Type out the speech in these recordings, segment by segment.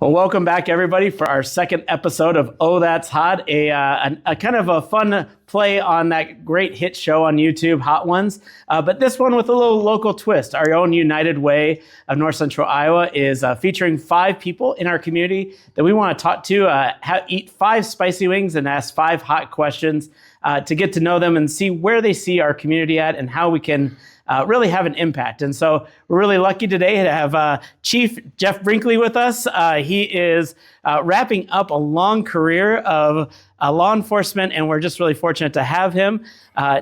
Well, welcome back, everybody, for our second episode of Oh, That's Hot, a kind of a fun play on that great hit show on YouTube, Hot Ones. But this one with a little local twist. Our own United Way of North Central Iowa is featuring 5 people in our community that we want to talk to, eat 5 spicy wings and ask 5 hot questions to get to know them and see where they see our community at and how we can really have an impact. And so we're really lucky today to have Chief Jeff Brinkley with us. He is wrapping up a long career of law enforcement, and we're just really fortunate to have him.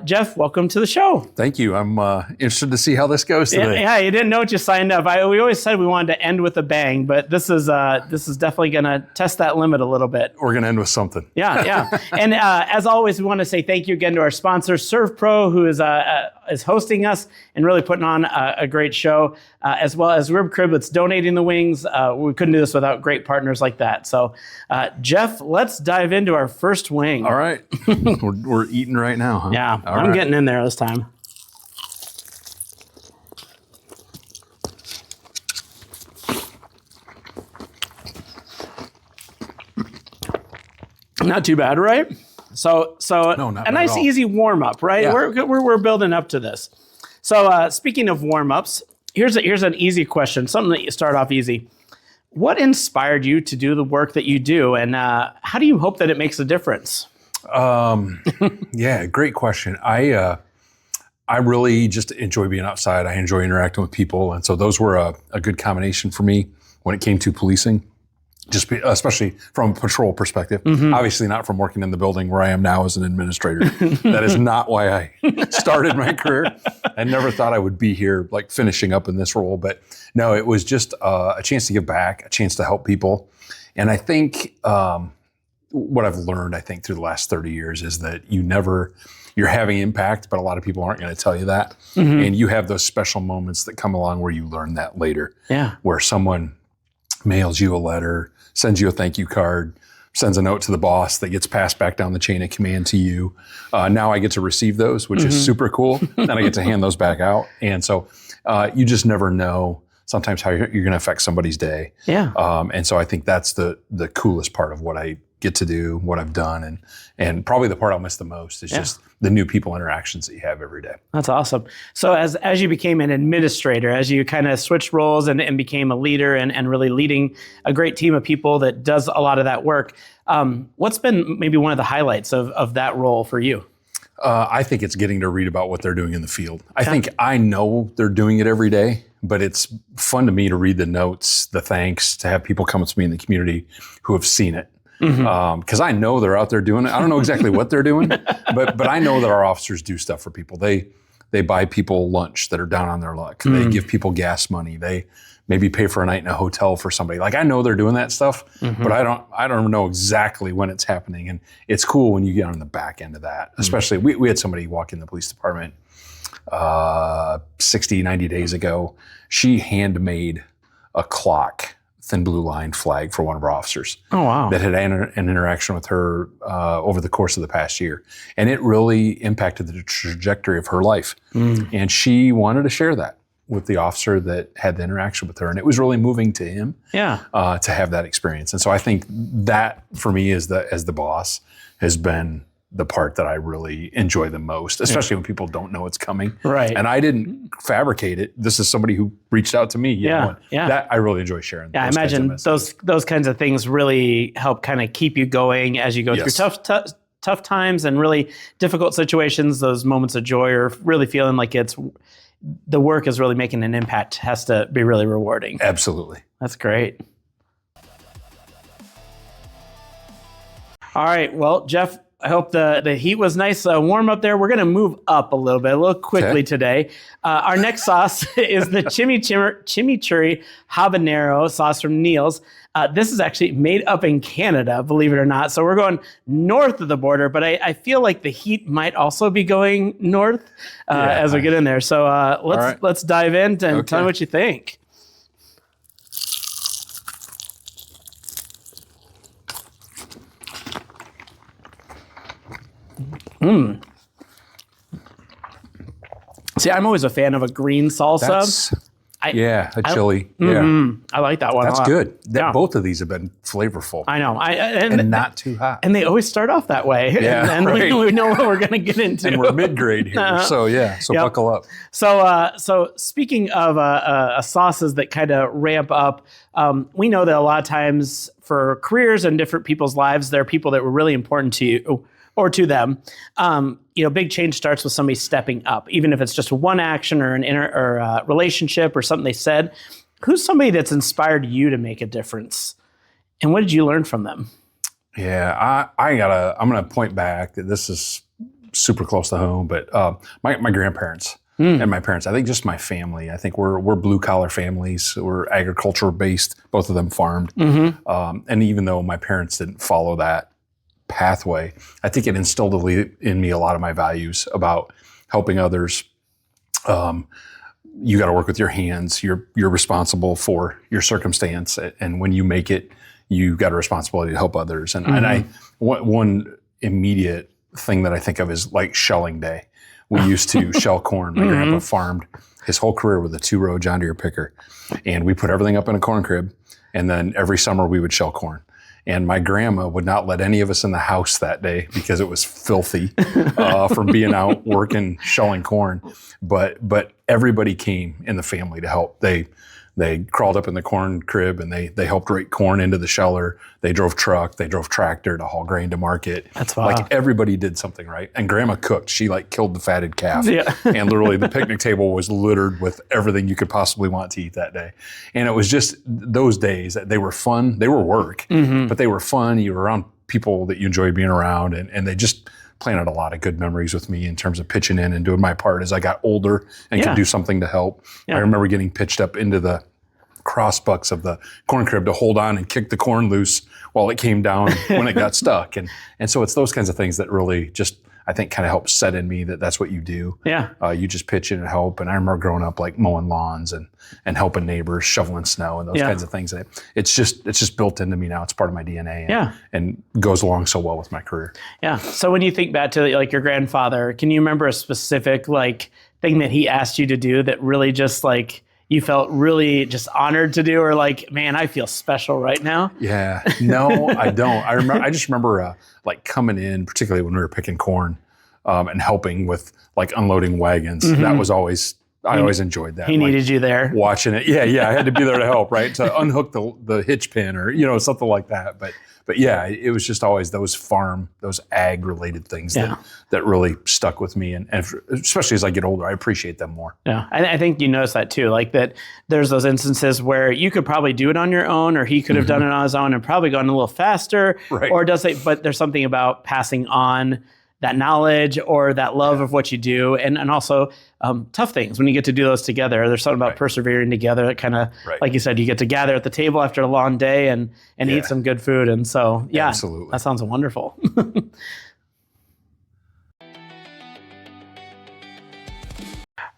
Jeff, welcome to the show. Thank you. I'm interested to see how this goes today. Yeah, you didn't know what you signed up. We always said we wanted to end with a bang, but this is definitely going to test that limit a little bit. We're going to end with something. Yeah. And as always, we want to say thank you again to our sponsor, Servpro, who is hosting us and really putting on a great show, as well as Rib Crib that's donating the wings. We couldn't do this without great partners like that. So, Jeff, let's dive into our first wing. All right. we're eating right now, huh? Yeah, I'm getting in there this time. Not too bad, right? So No, not a bad nice, at all. easy warm up, right? Yeah. We're building up to this. So speaking of warm ups, here's an easy question, something that you start off easy. What inspired you to do the work that you do, and how do you hope that it makes a difference? Yeah, great question. I really just enjoy being outside. I enjoy interacting with people, and so those were a good combination for me when it came to policing. Especially from a patrol perspective. Mm-hmm. Obviously not from working in the building where I am now as an administrator. That is not why I started my career. I never thought I would be here like finishing up in this role. But no, it was just a chance to give back, a chance to help people. And I think what I've learned, through the last 30 years is that you're having impact, but a lot of people aren't going to tell you that. Mm-hmm. And you have those special moments that come along where you learn that later. Yeah. Where someone mails you a letter, sends you a thank you card, sends a note to the boss that gets passed back down the chain of command to you. Now I get to receive those, which is super cool. And I get to hand those back out. And so you just never know sometimes how you're going to affect somebody's day. Yeah. And so I think that's the coolest part of what I get to do, what I've done. And probably the part I'll miss the most is just the new people interactions that you have every day. That's awesome. So as you became an administrator, as you kind of switched roles and became a leader and really leading a great team of people that does a lot of that work, what's been maybe one of the highlights of that role for you? I think it's getting to read about what they're doing in the field. I think I know they're doing it every day, but it's fun to me to read the notes, the thanks, to have people come up to me in the community who have seen it. Because I know they're out there doing it. I don't know exactly what they're doing, but I know that our officers do stuff for people. They buy people lunch that are down on their luck. They give people gas money. They maybe pay for a night in a hotel for somebody. Like I know they're doing that stuff, but I don't know exactly when it's happening. And it's cool when you get on the back end of that. Especially we had somebody walk in the police department 60, 90 days ago. She handmade a clock, thin blue line flag for one of our officers. Oh, wow. That had an interaction with her over the course of the past year. And it really impacted the trajectory of her life. And she wanted to share that with the officer that had the interaction with her. And it was really moving to him to have that experience. And so I think that for me as the boss has been the part that I really enjoy the most, especially when people don't know it's coming. Right. And I didn't fabricate it. This is somebody who reached out to me. That I really enjoy sharing. Yeah, I imagine those kinds of things really help kind of keep you going as you go through tough times and really difficult situations. Those moments of joy or really feeling like the work is really making an impact has to be really rewarding. Absolutely. That's great. All right. Well, Jeff, I hope the heat was nice, warm up there. We're going to move up a little quickly today. Our next sauce is the chimichurri habanero sauce from Neil's. This is actually made up in Canada, believe it or not. So we're going north of the border, but I feel like the heat might also be going north as we get in there. So let's dive in and tell me what you think. See, I'm always a fan of a green salsa. A chili. I like that one. That's a lot. good. Yeah. Both of these have been flavorful. I know. And not too hot. And they always start off that way. Yeah, and right. we know what we're going to get into. And we're mid-grade here. So buckle up. So speaking of sauces that kind of ramp up, we know that a lot of times for careers and different people's lives, there are people that were really important to you or to them. Big change starts with somebody stepping up, even if it's just one action or an relationship or something they said. Who's somebody that's inspired you to make a difference? And what did you learn from them? Yeah, I'm going to point back that this is super close to home, but my grandparents and my parents, I think just my family, I think we're blue collar families. We're agriculture based. Both of them farmed. And even though my parents didn't follow that pathway, I think it instilled in me a lot of my values about helping others. You got to work with your hands. You're responsible for your circumstance, and when you make it, you got a responsibility to help others. And one immediate thing that I think of is like shelling day. We used to shell corn. My grandpa farmed his whole career with a 2-row John Deere picker, and we put everything up in a corn crib, and then every summer we would shell corn. And my grandma would not let any of us in the house that day because it was filthy from being out working, shelling corn. But everybody came in the family to help. They crawled up in the corn crib and they helped rake corn into the sheller. They drove truck, they drove tractor to haul grain to market. That's wild. Like everybody did something right. And grandma cooked. She killed the fatted calf. Yeah. And literally the picnic table was littered with everything you could possibly want to eat that day. And it was just those days that they were fun. They were work, but they were fun. You were around people that you enjoyed being around, and they just planted a lot of good memories with me in terms of pitching in and doing my part as I got older and could do something to help. Yeah. I remember getting pitched up into the crossbucks of the corn crib to hold on and kick the corn loose while it came down when it got stuck. And so it's those kinds of things that really just, I think, kind of help set in me that that's what you do. Yeah. You just pitch in and help. And I remember growing up like mowing lawns and helping neighbors, shoveling snow and those kinds of things. And it's just built into me now. It's part of my DNA and goes along so well with my career. Yeah. So when you think back to like your grandfather, can you remember a specific like thing that he asked you to do that really just like you felt really just honored to do, or like, man, I feel special right now? Yeah, no, I don't. I just remember like coming in, particularly when we were picking corn and helping with like unloading wagons. That was always, I always enjoyed that. He needed you there. Watching it. Yeah. I had to be there to help, right? To unhook the hitch pin or, something like that. But yeah, it was just always those ag related things that really stuck with me. And especially as I get older, I appreciate them more. Yeah. I think you notice that too, like that there's those instances where you could probably do it on your own, or he could have done it on his own and probably gone a little faster. Right. But there's something about passing on that knowledge or that love of what you do. And also tough things when you get to do those together. There's something about persevering together that kind of, like you said, you get to gather at the table after a long day and eat some good food. And so, absolutely. That sounds wonderful.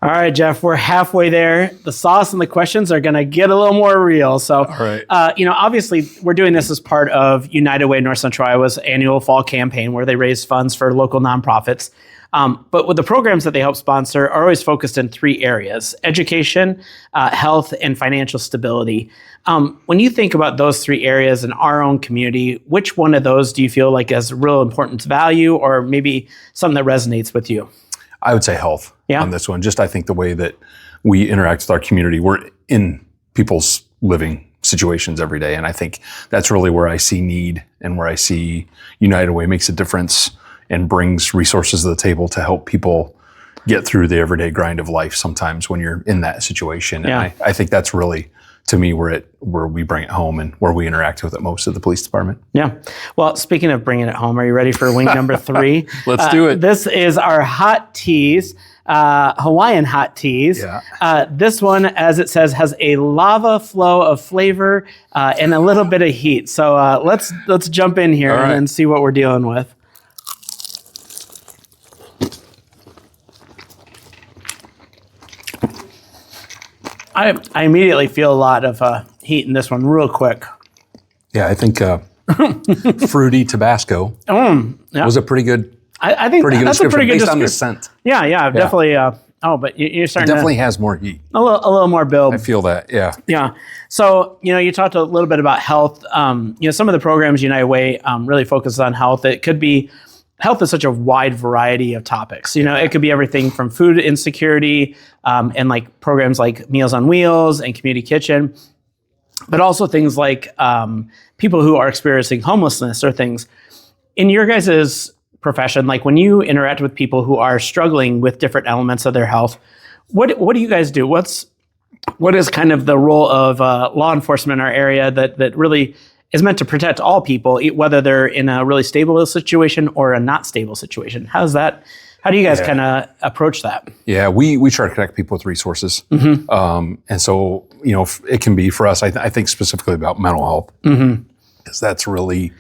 All right, Jeff, we're halfway there. The sauce and the questions are going to get a little more real. So, all right. Obviously, we're doing this as part of United Way North Central Iowa's annual fall campaign where they raise funds for local nonprofits. But with the programs that they help sponsor are always focused in 3 areas: education, health, and financial stability. When you think about those 3 areas in our own community, which one of those do you feel like has real importance value, or maybe something that resonates with you? I would say health on this one. Just I think the way that we interact with our community, we're in people's living situations every day. And I think that's really where I see need and where I see United Way makes a difference and brings resources to the table to help people get through the everyday grind of life sometimes when you're in that situation. And I think that's really, to me, where we bring it home and where we interact with it most at the police department. Yeah. Well, speaking of bringing it home, are you ready for wing number 3? Let's do it. This is our hot teas, Hawaiian hot teas. Yeah. This one, as it says, has a lava flow of flavor and a little bit of heat. So let's jump in here and see what we're dealing with. I immediately feel a lot of heat in this one real quick. Yeah, I think fruity Tabasco was a pretty good. I think that's a pretty good based on the scent. Yeah, definitely. Oh, but you're It starting definitely has more heat. a little more build. I feel that. Yeah. Yeah. So, you talked a little bit about health. Some of the programs United Way really focuses on health. It could be health is such a wide variety of topics. It could be everything from food insecurity and like programs like Meals on Wheels and Community Kitchen, but also things like people who are experiencing homelessness or things. In your guys' profession, like when you interact with people who are struggling with different elements of their health, what do you guys do? What is kind of the role of law enforcement in our area that really is meant to protect all people, whether they're in a really stable situation or a not stable situation? How do you guys kind of approach that? Yeah, we try to connect people with resources. And so, it can be for us, I think specifically about mental health, because that's really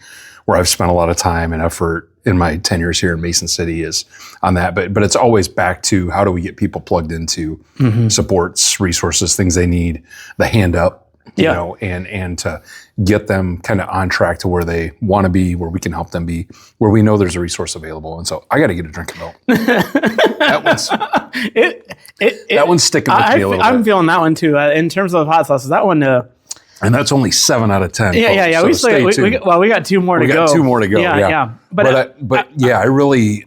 where I've spent a lot of time and effort in my 10 years here in Mason City is on that. But it's always back to how do we get people plugged into supports, resources, things they need, the hand up, and to get them kind of on track to where they want to be, where we can help them be, where we know there's a resource available. And so I got to get a drink of milk. That one's sticking with me a little bit. I'm feeling that one too. In terms of hot sauces, that one. And that's only 7 out of 10. Yeah. So we got 2 more to go. We got 2 more to go. Yeah. But I really,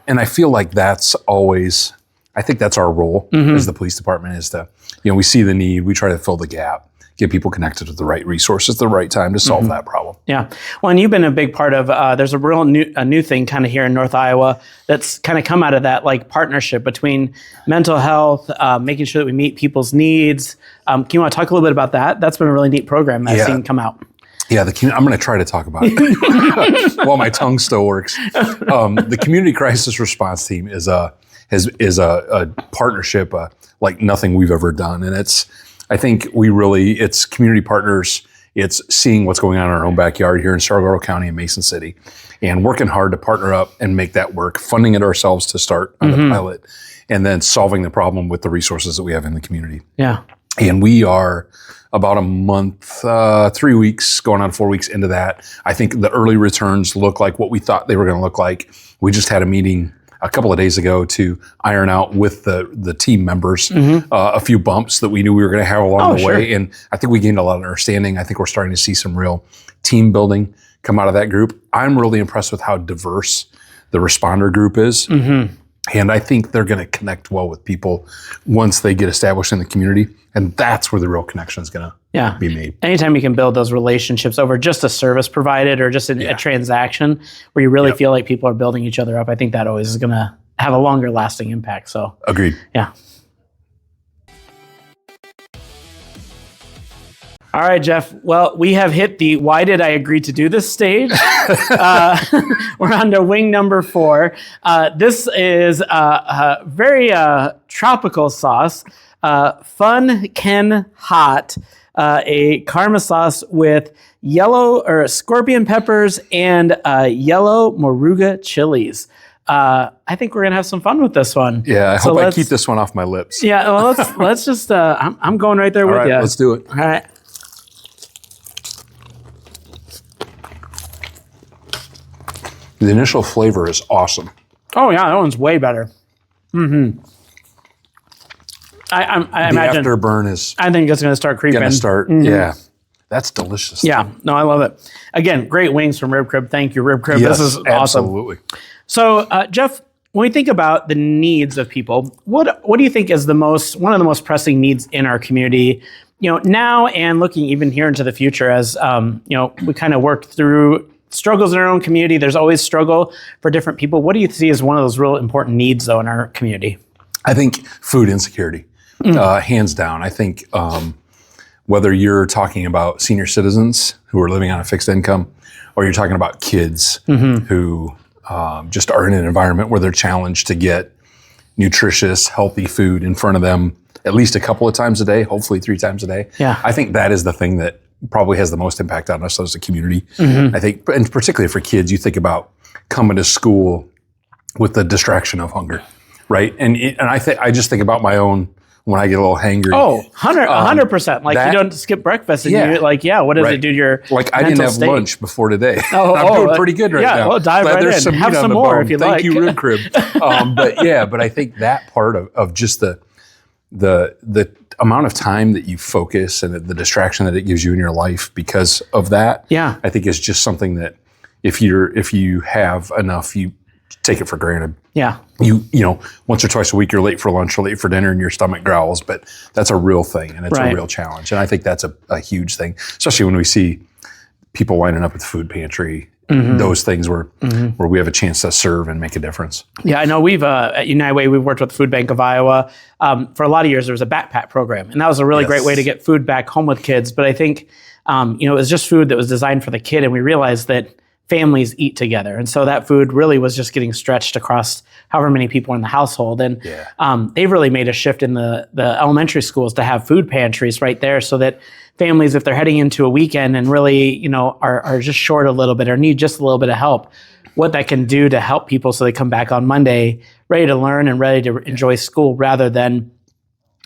and I feel like that's always, I think that's our role as the police department is to, we see the need, we try to fill the gap, get people connected with the right resources at the right time to solve that problem. Yeah. Well, and you've been a big part of, there's a real new thing kind of here in North Iowa that's kind of come out of that like partnership between mental health, making sure that we meet people's needs. Can you want to talk a little bit about that? That's been a really neat program that I've seen come out. Yeah, I'm going to try to talk about it while my tongue still works. The Community Crisis Response Team is a partnership like nothing we've ever done, and I think it's community partners. It's seeing what's going on in our own backyard here in Servpro County and Mason City, and working hard to partner up and make that work. Funding it ourselves to start on the pilot, and then solving the problem with the resources that we have in the community. Yeah, and we are about a month, 3 weeks, going on 4 weeks into that. I think the early returns look like what we thought they were going to look like. We just had a meeting a couple of days ago to iron out with the team members a few bumps that we knew we were going to have along the way. And I think we gained a lot of understanding. I think we're starting to see some real team building come out of that group. I'm really impressed with how diverse the responder group is. And I think they're going to connect well with people once they get established in the community. And that's where the real connection is going to be made. Anytime you can build those relationships over just a service provided or just a transaction where you really feel like people are building each other up, I think that always is going to have a longer lasting impact. So agreed. Yeah. All right, Jeff. Well, we have hit the why did I agree to do this stage. We're on to wing number 4. This is a very tropical sauce. Fun Ken Hot, a karma sauce with yellow or scorpion peppers and yellow moruga chilies. I think we're gonna have some fun with this one. Yeah, I hope I keep this one off my lips. Yeah, well, let's just. I'm going right there with you. Let's do it. All right. The initial flavor is awesome. Oh yeah, that one's way better. I imagine the afterburn is. I think it's going to start creeping. Yeah. That's delicious. Yeah, no, I love it. Again, great wings from Rib Crib. Thank you, Rib Crib. Yes, this is awesome. Absolutely. So, Jeff, when we think about the needs of people, what do you think is one of the most pressing needs in our community? Now and looking even here into the future, as we kind of work through struggles in our own community. There's always struggle for different people. What do you see as one of those real important needs, though, in our community? I think food insecurity, hands down. I think whether you're talking about senior citizens who are living on a fixed income, or you're talking about kids who just are in an environment where they're challenged to get nutritious, healthy food in front of them at least a couple of times a day, hopefully 3 times a day. Yeah. I think that is the thing that probably has the most impact on us as a community. I think, and particularly for kids, you think about coming to school with the distraction of hunger, right? And I just think about my own when I get a little hangry. Oh, 100%. Like that- you don't skip breakfast and Yeah. you're like, what does Right. it do to your Like I didn't mental have state? lunch before today. I'm doing pretty good right now. Yeah, well, dive Glad right there's in. some Have meat on some the more bone. if you Thank like. you, rib crib. But I think that part of just the amount of time that you focus and the distraction that it gives you in your life because of that, Yeah. I think is just something that if you have enough, you take it for granted. Yeah. You know, once or twice a week, you're late for lunch or late for dinner and your stomach growls, but that's a real thing and it's Right. a real challenge. And I think that's a huge thing, especially when we see people lining up at the food pantry, those things where we have a chance to serve and make a difference. Yeah, I know we've, at United Way, we've worked with the Food Bank of Iowa. For a lot of years, there was a backpack program, and that was a really great way to get food back home with kids. But I think, it was just food that was designed for the kid, and we realized that families eat together. And so that food really was just getting stretched across however many people in the household. And they've really made a shift in the elementary schools to have food pantries right there so that families, if they're heading into a weekend and really, are just short a little bit or need just a little bit of help, what that can do to help people so they come back on Monday ready to learn and ready to enjoy school rather than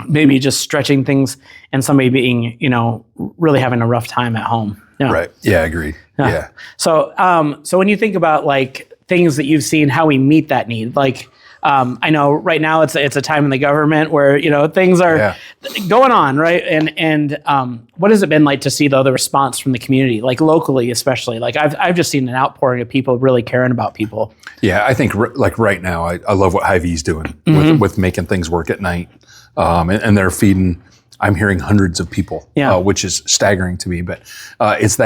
maybe just stretching things and somebody being, really having a rough time at home. Yeah. Right. Yeah, I agree. Yeah. So, so when you think about like things that you've seen, how we meet that need, like, I know right now it's a time in the government where, things are going on, right? And what has it been like to see the response from the community, like locally, especially? Like I've just seen an outpouring of people really caring about people. Yeah, I think like right now, I love what Hy-Vee's doing with making things work at night. And they're feeding, I'm hearing hundreds of people, which is staggering to me. But it's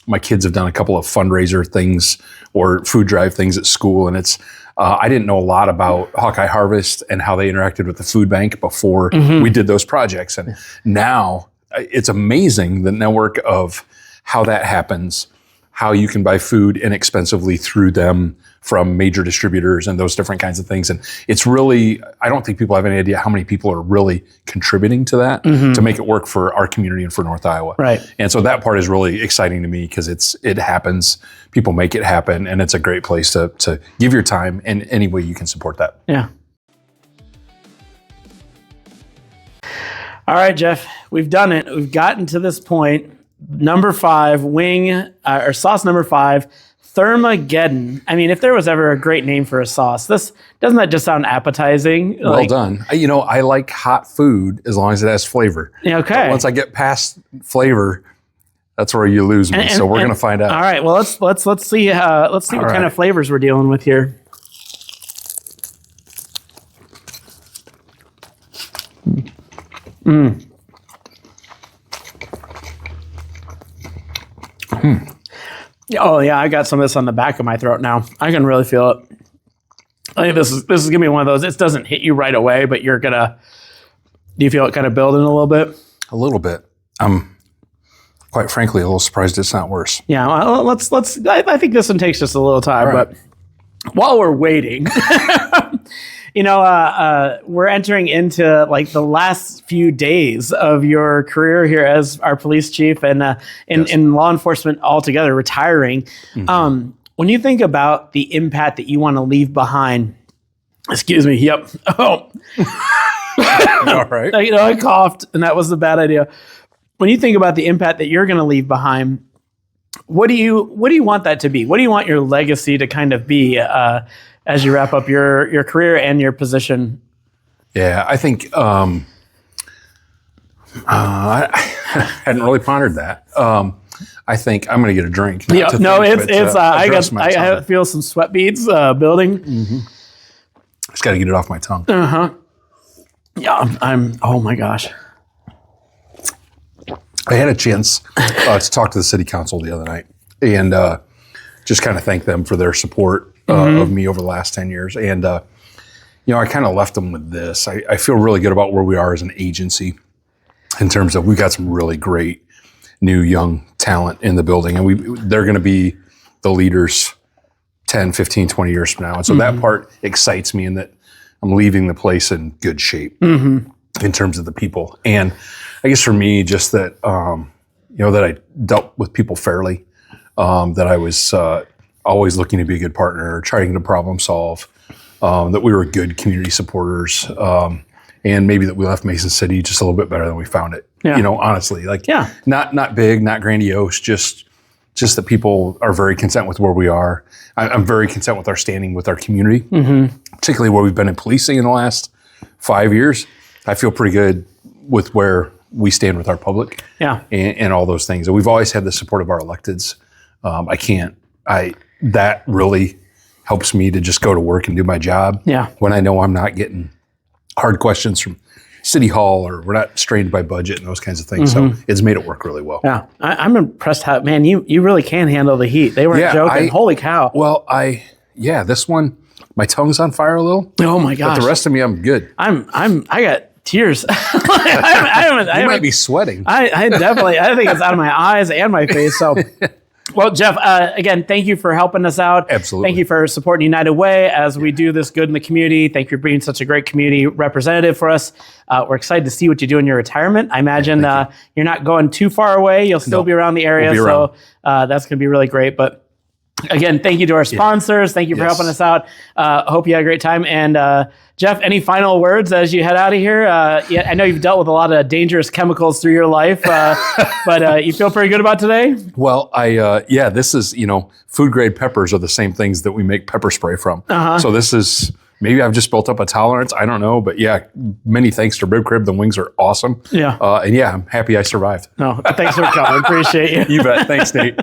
my kids have done a couple of fundraiser things or food drive things at school. And I didn't know a lot about Hawkeye Harvest and how they interacted with the food bank before we did those projects. And now it's amazing the network of how that happens, how you can buy food inexpensively through them from major distributors and those different kinds of things. And it's really, I don't think people have any idea how many people are really contributing to that to make it work for our community and for North Iowa. Right. And so that part is really exciting to me because it happens, people make it happen, and it's a great place to give your time in any way you can support that. Yeah. All right, Jeff, we've done it. We've gotten to this point. Number 5, or sauce number 5, Thermageddon. I mean, if there was ever a great name for a sauce, doesn't that just sound appetizing? Well done. I like hot food as long as it has flavor. Okay. But once I get past flavor, that's where you lose me. So we're going to find out. All right. Well, let's see. Let's see what kind of flavors we're dealing with here. Oh yeah, I got some of this on the back of my throat now. I can really feel it. I think this is gonna be one of those. It doesn't hit you right away, but you're gonna. Do you feel it kind of building a little bit? A little bit. I'm quite frankly a little surprised it's not worse. Yeah. Well, let's. I think this one takes just a little time, but while we're waiting, we're entering into like the last few days of your career here as our police chief and in law enforcement altogether, retiring. When you think about the impact that you want to leave behind, excuse me. Yep. Oh, all right. I coughed, and that was a bad idea. When you think about the impact that you're going to leave behind, what do you want that to be? What do you want your legacy to kind of be as you wrap up your career and your position? Yeah, I think I hadn't really pondered that. I think I'm going to get a drink. I feel some sweat beads building. Just got to get it off my tongue. Yeah, oh my gosh. I had a chance to talk to the city council the other night and just kind of thank them for their support of me over the last 10 years. And, I kind of left them with this. I feel really good about where we are as an agency in terms of we've got some really great new young talent in the building, and they're going to be the leaders 10, 15, 20 years from now. And so that part excites me in that I'm leaving the place in good shape in terms of the people. And I guess for me, just that, that I dealt with people fairly, that I was always looking to be a good partner, trying to problem solve, that we were good community supporters, and maybe that we left Mason City just a little bit better than we found it. Yeah. You know, honestly, like not big, not grandiose, just that people are very content with where we are. I'm very content with our standing with our community, particularly where we've been in policing in the last 5 years. I feel pretty good with where we stand with our public and all those things. And we've always had the support of our electeds. That really helps me to just go to work and do my job when I know I'm not getting hard questions from City Hall or we're not strained by budget and those kinds of things. So it's made it work really well. Yeah, I'm impressed how, man, you really can handle the heat. They weren't joking. Holy cow. Well, this one, my tongue's on fire a little. Oh my gosh. But the rest of me, I'm good. I got tears. You might be sweating. I definitely, I think it's out of my eyes and my face. So, well, Jeff, again, thank you for helping us out. Absolutely. Thank you for supporting United Way as we do this good in the community. Thank you for being such a great community representative for us. We're excited to see what you do in your retirement. I imagine you're not going too far away. You'll still be around the area. So that's going to be really great. But again, thank you to our sponsors. Thank you for helping us out. Hope you had a great time. And Jeff, any final words as you head out of here? I know you've dealt with a lot of dangerous chemicals through your life, but you feel pretty good about today? Well, this is, food grade peppers are the same things that we make pepper spray from. So this is, maybe I've just built up a tolerance. I don't know, but many thanks to Rib Crib. The wings are awesome. I'm happy I survived. No, thanks for coming. Appreciate you. You bet. Thanks, Nate.